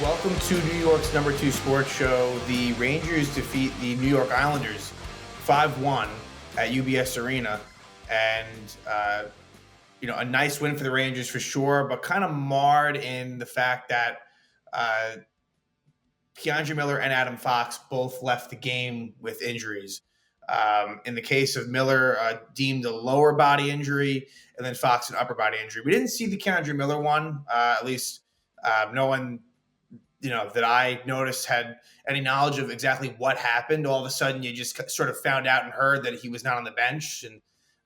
Welcome to New York's number 2 sports show. The Rangers defeat the New York Islanders 5-1 at UBS Arena. And, a nice win for the Rangers for sure, but kind of marred in the fact that Keandre Miller and Adam Fox both left the game with injuries. In the case of Miller, deemed a lower body injury, and then Fox an upper body injury. We didn't see the Keandre Miller one, at least no one that I noticed had any knowledge of exactly what happened. All of a sudden, you just sort of found out and heard that he was not on the bench. And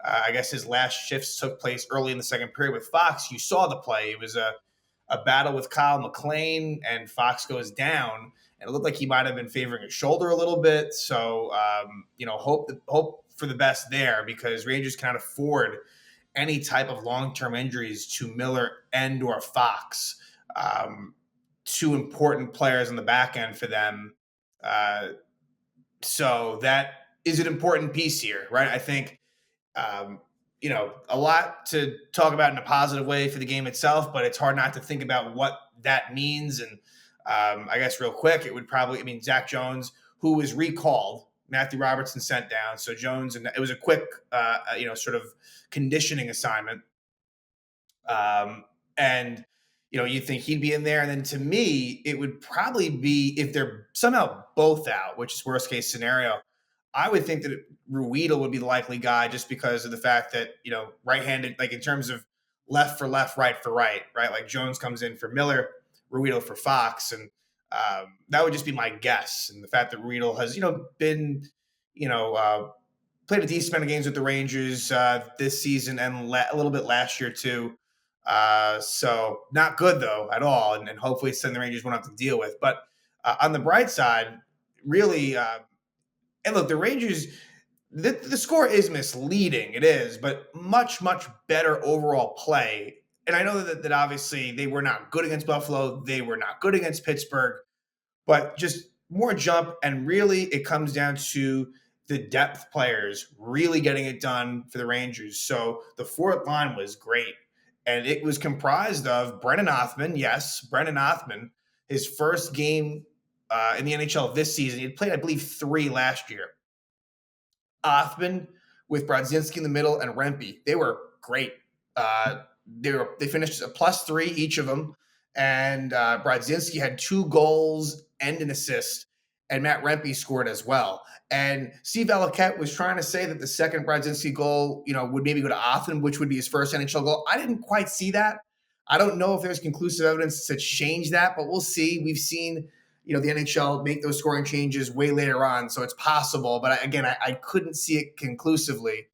I guess his last shifts took place early in the second period with Fox. You saw the play. It was a battle with Kyle McLean, and Fox goes down. And it looked like he might have been favoring his shoulder a little bit. So, hope for the best there, because Rangers cannot afford any type of long-term injuries to Miller and or Fox. Two important players on the back end for them. So that is an important piece here, right? I think, a lot to talk about in a positive way for the game itself, but it's hard not to think about what that means. And I guess real quick, it would probably, Zach Jones, who was recalled, Matthew Robertson sent down. So Jones, and it was a quick, sort of conditioning assignment. And you think he'd be in there. And then to me, it would probably be, if they're somehow both out, which is worst case scenario, I would think that Ruedel would be the likely guy, just because of the fact that, right-handed, like in terms of left for left, right for right? Like Jones comes in for Miller, Ruedel for Fox. And that would just be my guess. And the fact that Ruedel has, been, played a decent amount of games with the Rangers this season and a little bit last year too. So not good though at all. And hopefully it's something the Rangers won't have to deal with. But on the bright side, really, and look, the Rangers, the score is misleading. It is, but much, much better overall play. And I know that obviously they were not good against Buffalo. They were not good against Pittsburgh, but just more jump. And really it comes down to the depth players really getting it done for the Rangers. So the fourth line was great. And it was comprised of Brennan Othmann. Yes, Brennan Othmann, his first game in the NHL this season. He had played, I believe, 3 last year. Othmann with Brodzinski in the middle and Rempe. They were great. They finished a +3 each of them. And Brodzinski had 2 goals and an assist. And Matt Rempe scored as well. And Steve Valiquette was trying to say that the second Brodzinski goal, would maybe go to Othmann, which would be his first NHL goal. I didn't quite see that. I don't know if there's conclusive evidence to change that, but we'll see. We've seen, the NHL make those scoring changes way later on, so it's possible. But I couldn't see it conclusively.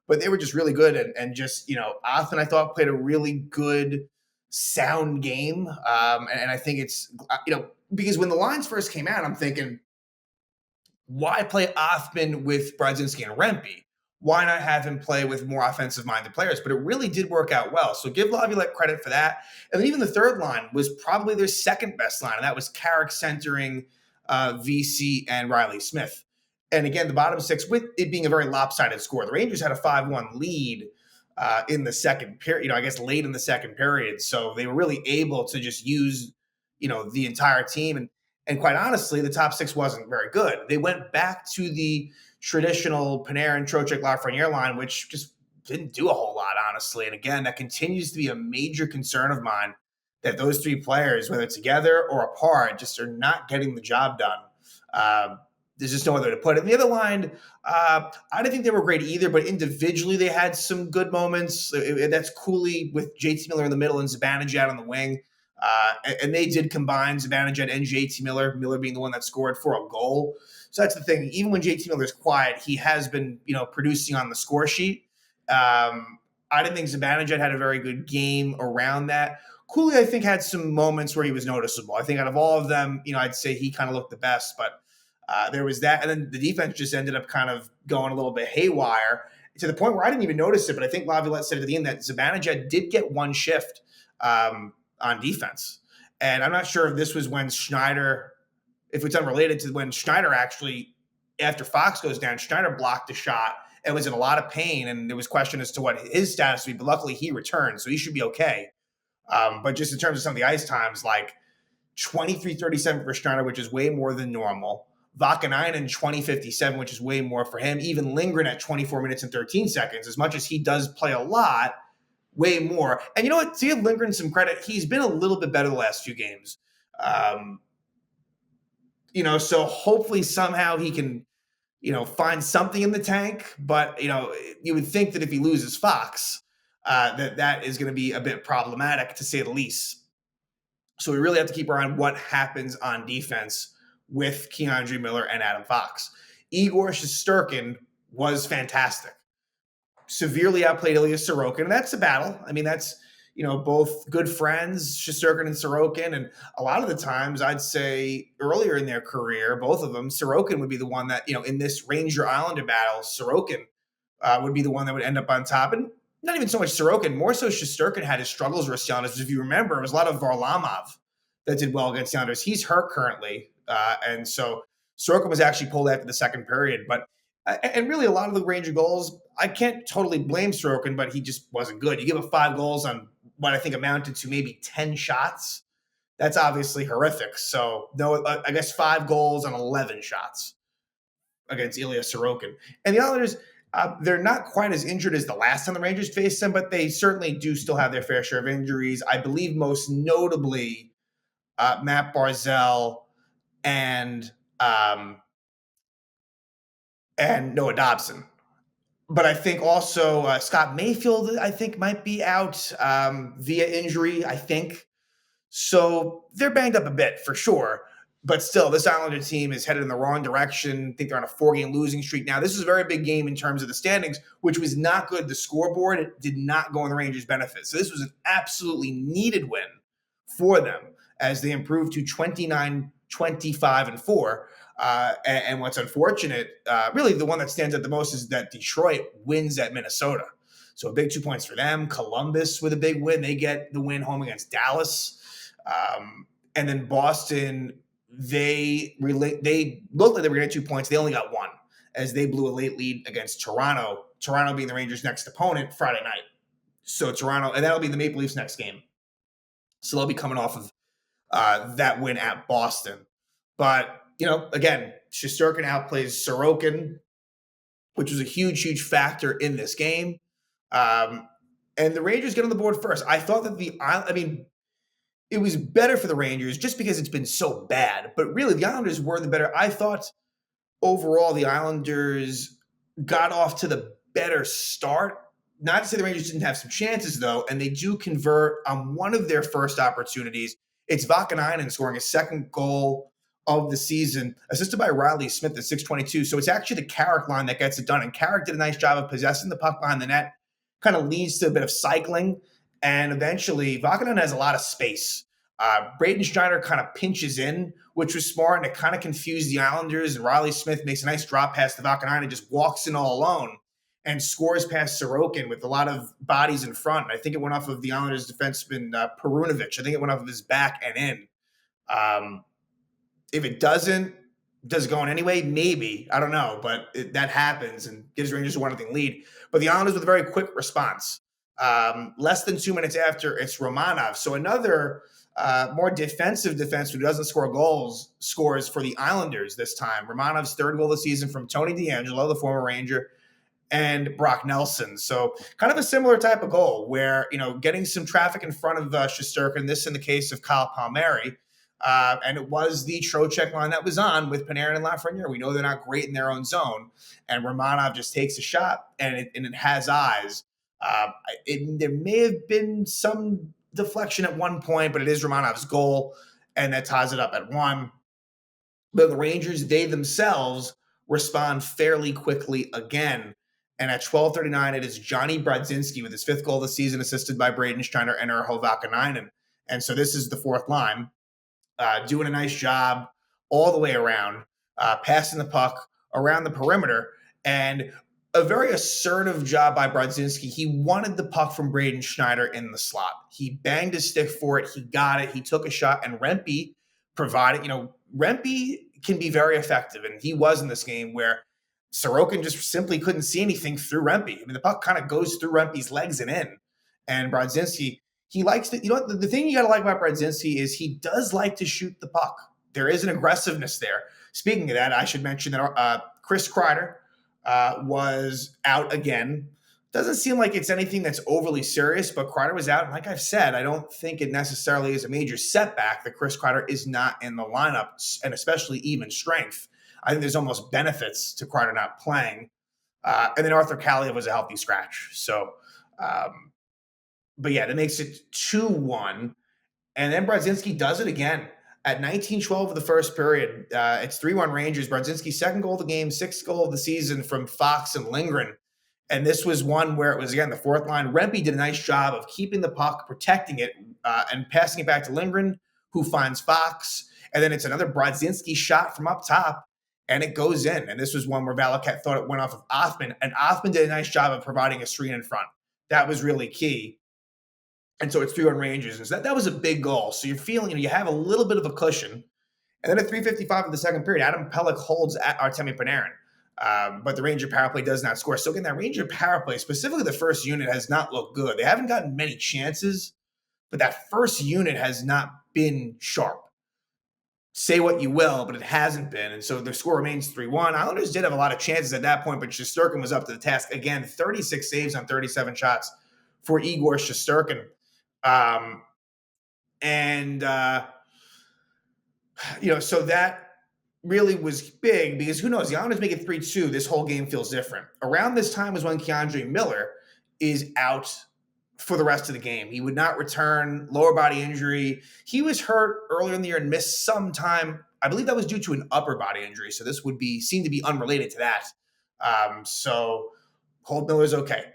But they were just really good. And just, Othmann, I thought, played a really good, sound game. And I think it's, because when the lines first came out, I'm thinking, why play Othmann with Brodzinski and Rempe? Why not have him play with more offensive-minded players? But it really did work out well. So give Laviolette credit for that. And then even the third line was probably their second best line, and that was Carrick centering VC and Riley Smith. And again, the bottom 6, with it being a very lopsided score. The Rangers had a 5-1 lead in the second period, I guess late in the second period. So they were really able to just use, the entire team. And quite honestly, the top 6 wasn't very good. They went back to the traditional Panarin, Trocheck, Lafreniere line, which just didn't do a whole lot, honestly. And again, that continues to be a major concern of mine, that those 3 players, whether together or apart, just are not getting the job done. There's just no other to put it. And the other line, I didn't think they were great either, but individually they had some good moments. That's Cooley with JT Miller in the middle and Zibanejad on the wing. And they did combine Zibanejad and JT Miller being the one that scored for a goal. So that's the thing. Even when JT Miller's quiet, he has been, producing on the score sheet. I didn't think Zibanejad had a very good game around that. Cooley, I think, had some moments where he was noticeable. I think out of all of them, I'd say he kind of looked the best. But there was that. And then the defense just ended up kind of going a little bit haywire to the point where I didn't even notice it. But I think Laviolette said at the end that Zibanejad did get 1 shift on defense. And I'm not sure if this was when Schneider, if it's unrelated to when Schneider actually, after Fox goes down, Schneider blocked a shot and was in a lot of pain. And there was question as to what his status would be, but luckily he returned, so he should be okay. But just in terms of some of the ice times, like 23:37 for Schneider, which is way more than normal. Vaakanainen 20:57, which is way more for him. Even Lindgren at 24 minutes and 13 seconds, as much as he does play a lot, way more. And you know what? To give Lindgren some credit, he's been a little bit better the last few games. So hopefully somehow he can, find something in the tank. But, you would think that if he loses Fox, that is going to be a bit problematic, to say the least. So we really have to keep our eye on what happens on defense with Keandre Miller and Adam Fox. Igor Shesterkin was fantastic. Severely outplayed Ilya Sorokin, and that's a battle. I mean, that's, both good friends, Shesterkin and Sorokin, and a lot of the times I'd say earlier in their career, both of them, Sorokin would be the one that, in this Ranger-Islander battle, Sorokin would be the one that would end up on top. And not even so much Sorokin, more so Shesterkin had his struggles versus the Islanders. If you remember, it was a lot of Varlamov that did well against the Islanders. He's hurt currently, and so Sorokin was actually pulled after the second period. But and really, a lot of the Ranger goals, I can't totally blame Sorokin, but he just wasn't good. You give up 5 goals on what I think amounted to maybe 10 shots. That's obviously horrific. So, no, I guess 5 goals on 11 shots against Ilya Sorokin. And the Islanders, they're not quite as injured as the last time the Rangers faced them, but they certainly do still have their fair share of injuries. I believe most notably Matt Barzal and Noah Dobson. But I think also Scott Mayfield, I think, might be out via injury, I think. So they're banged up a bit for sure. But still, this Islander team is headed in the wrong direction. I think they're on a 4-game losing streak now. This is a very big game in terms of the standings, which was not good. The scoreboard, it did not go in the Rangers' benefit. So this was an absolutely needed win for them as they improved to 29, 25, and 4. And what's unfortunate, really the one that stands out the most, is that Detroit wins at Minnesota. So a big 2 points for them. Columbus with a big win. They get the win home against Dallas. And then Boston, they looked like they were going to get 2 points. They only got 1 as they blew a late lead against Toronto. Toronto being the Rangers' next opponent Friday night. So Toronto, and that'll be the Maple Leafs' next game. So they'll be coming off of that win at Boston. But, again, Shesterkin outplays Sorokin, which was a huge, huge factor in this game. And the Rangers get on the board first. I thought that it was better for the Rangers just because it's been so bad. But really, the Islanders were the better. I thought overall the Islanders got off to the better start. Not to say the Rangers didn't have some chances, though, and they do convert on one of their first opportunities. It's Vaakanainen scoring his second goal of the season, assisted by Riley Smith at 6:22. So it's actually the Carrick line that gets it done. And Carrick did a nice job of possessing the puck behind the net, kind of leads to a bit of cycling. And eventually, Vaakanainen has a lot of space. Braden Schneider kind of pinches in, which was smart, and it kind of confused the Islanders. And Riley Smith makes a nice drop pass to Vaakanainen and just walks in all alone and scores past Sorokin with a lot of bodies in front. I think it went off of the Islanders' defenseman, Perunovic. I think it went off of his back and in. If it doesn't, does it go in anyway? Maybe. I don't know. But that happens and gives Rangers a 1-0 lead. But the Islanders with a very quick response. Less than 2 minutes after, it's Romanov. So another more defensive defenseman who doesn't score goals scores for the Islanders this time. Romanov's third goal of the season from Tony DeAngelo, the former Ranger, and Brock Nelson. So kind of a similar type of goal where, getting some traffic in front of Shesterkin, this in the case of Kyle Palmieri. And it was the Trocheck line that was on with Panarin and Lafreniere. We know they're not great in their own zone. And Romanov just takes a shot, and it has eyes. There may have been some deflection at one point, but it is Romanov's goal, and that ties it up at 1. But the Rangers, they themselves respond fairly quickly again. And at 12:39, it is Jonny Brodzinski with his 5th goal of the season, assisted by Braden Schneider and Urho Vaakanainen. And so this is the 4th line. Doing a nice job all the way around, passing the puck around the perimeter, and a very assertive job by Brodzinski. He wanted the puck from Braden Schneider in the slot. He banged his stick for it. He got it. He took a shot, and Rempe provided, Rempe can be very effective, and he was in this game where Sorokin just simply couldn't see anything through Rempe. The puck kind of goes through Rempe's legs and in, and Brodzinski, he likes to, the thing you got to like about Brodzinski is he does like to shoot the puck. There is an aggressiveness there. Speaking of that, I should mention that Chris Kreider was out again. Doesn't seem like it's anything that's overly serious, but Kreider was out. And like I've said, I don't think it necessarily is a major setback that Chris Kreider is not in the lineup, and especially even strength. I think there's almost benefits to Kreider not playing. And then Arthur Kaliyev was a healthy scratch. So, but yeah, that makes it 2-1. And then Brodzinski does it again at 19:12 of the first period. It's 3-1 Rangers. Brodzinski's second goal of the game, sixth goal of the season from Fox and Lindgren. And this was one where it was, again, the fourth line. Rempe did a nice job of keeping the puck, protecting it, and passing it back to Lindgren, who finds Fox. And then it's another Brodzinski shot from up top, and it goes in. And this was one where Valaket thought it went off of Othman, and Othman did a nice job of providing a screen in front. That was really key. And so it's 3-1 Rangers. And so that was a big goal. So you're feeling, you have a little bit of a cushion. And then at 3:55 of the second period, Adam Pelech holds at Artemi Panarin. But the Ranger power play does not score. So again, that Ranger power play, specifically the first unit, has not looked good. They haven't gotten many chances, but that first unit has not been sharp. Say what you will, but it hasn't been. And so the score remains 3-1. Islanders did have a lot of chances at that point, but Shesterkin was up to the task. Again, 36 saves on 37 shots for Igor Shesterkin. So that really was big because who knows? The Islanders make it 3-2. This whole game feels different. Around this time was when Keandre Miller is out for the rest of the game. He would not return, lower body injury. He was hurt earlier in the year and missed some time. I believe that was due to an upper body injury. So this would seem to be unrelated to that. So Holt Miller's okay.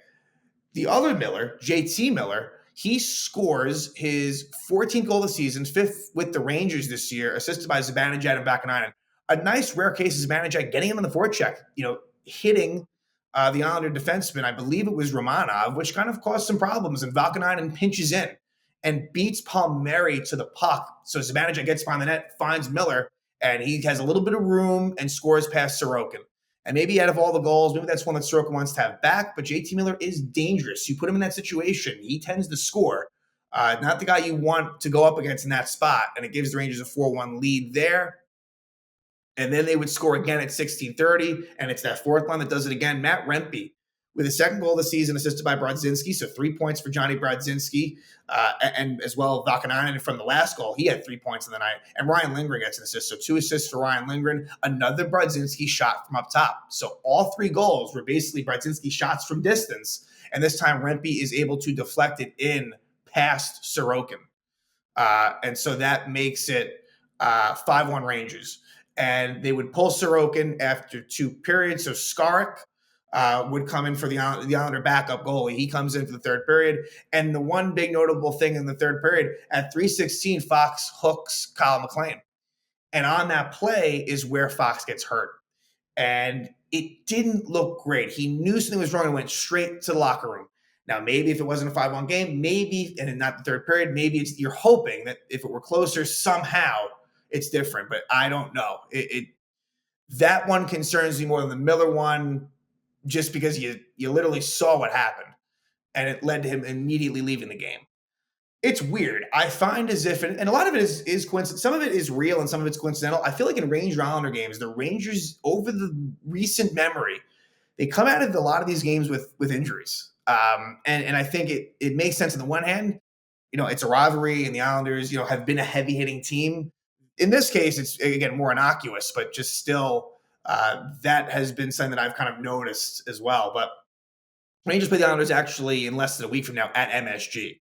The other Miller, JT Miller, he scores his 14th goal of the season, fifth with the Rangers this year, assisted by Zibanejad and Vaakanainen. A nice rare case of Zibanejad getting him in the forecheck, hitting the Islander defenseman. I believe it was Romanov, which kind of caused some problems. And Vaakanainen pinches in and beats Palmieri to the puck. So Zibanejad gets behind the net, finds Miller, and he has a little bit of room and scores past Sorokin. And maybe out of all the goals, maybe that's one that Sorokin wants to have back, but JT Miller is dangerous. You put him in that situation, he tends to score. Not the guy you want to go up against in that spot, and it gives the Rangers a 4-1 lead there. And then they would score again at 16:30, and it's that fourth line that does it again. Matt Rempe with his second goal of the season, assisted by Brodzinski, so 3 points for Jonny Brodzinski, and as well Vaakanainen from the last goal. He had 3 points in the night, and Ryan Lindgren gets an assist, so 2 assists for Ryan Lindgren, another Brodzinski shot from up top. So all 3 goals were basically Brodzinski shots from distance, and this time Rempe is able to deflect it in past Sorokin. And so that makes it 5-1 Rangers. And they would pull Sorokin after 2 periods. So Skarik would come in for the Islander backup goalie. He comes in for the third period. And the one big notable thing in the third period, at 3:16, Fox hooks Kyle McLean. And on that play is where Fox gets hurt. And it didn't look great. He knew something was wrong and went straight to the locker room. Now, maybe if it wasn't a 5-1 game, maybe, and not the third period, maybe you're hoping that if it were closer, somehow it's different. But I don't know. That one concerns me more than the Miller one, just because you literally saw what happened, and it led to him immediately leaving the game. It's weird. I find as if, and a lot of it is coincidence. Some of it is real and some of it's coincidental. I feel like in Ranger Islander games, the Rangers, over the recent memory, they come out of a lot of these games with injuries. And I think it makes sense on the one hand. It's a rivalry, and the Islanders, have been a heavy hitting team. In this case, it's again more innocuous, but just still, that has been something that I've kind of noticed as well. But Rangers play the Islanders actually in less than a week from now at MSG.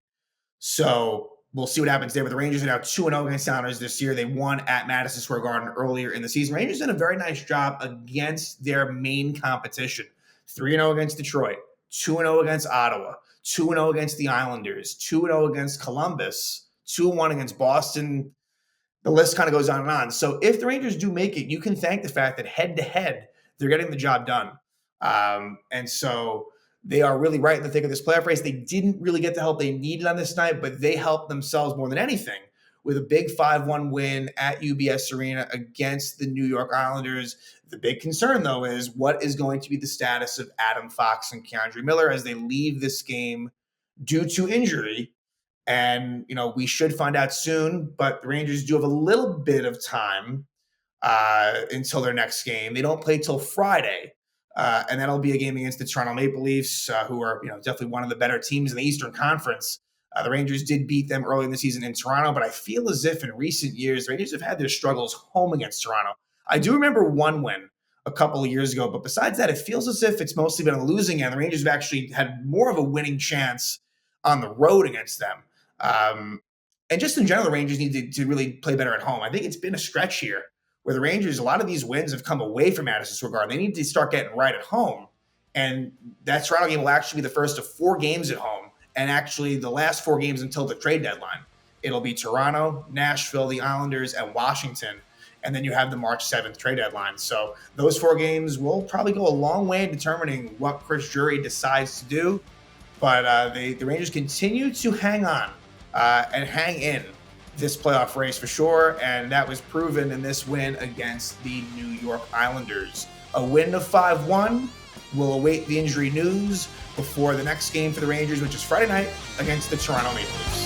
So we'll see what happens there. But the Rangers are now 2-0 against the Islanders this year. They won at Madison Square Garden earlier in the season. Rangers did a very nice job against their main competition. 3-0 against Detroit, 2-0 against Ottawa, 2-0 against the Islanders, 2-0 against Columbus, 2-1 against Boston. The list kind of goes on and on. So if the Rangers do make it, you can thank the fact that head-to-head, they're getting the job done. And so they are really right in the thick of this playoff race. They didn't really get the help they needed on this night, but they helped themselves more than anything with a big 5-1 win at UBS Arena against the New York Islanders. The big concern, though, is what is going to be the status of Adam Fox and Keandre Miller as they leave this game due to injury. And, we should find out soon, but the Rangers do have a little bit of time until their next game. They don't play till Friday. And that'll be a game against the Toronto Maple Leafs, who are definitely one of the better teams in the Eastern Conference. The Rangers did beat them early in the season in Toronto, but I feel as if in recent years, the Rangers have had their struggles home against Toronto. I do remember one win a couple of years ago, but besides that, it feels as if it's mostly been a losing end. The Rangers have actually had more of a winning chance on the road against them. And just in general, the Rangers need to really play better at home. I think it's been a stretch here where the Rangers, a lot of these wins have come away from Madison Square Garden. They need to start getting right at home. And that Toronto game will actually be the first of 4 games at home, and actually the last 4 games until the trade deadline. It'll be Toronto, Nashville, the Islanders, and Washington. And then you have the March 7th trade deadline. So those 4 games will probably go a long way in determining what Chris Drury decides to do. But the Rangers continue to hang on and hang in this playoff race for sure, and that was proven in this win against the New York Islanders. A win of 5-1. We'll await the injury news before the next game for the Rangers, which is Friday night against the Toronto Maple Leafs.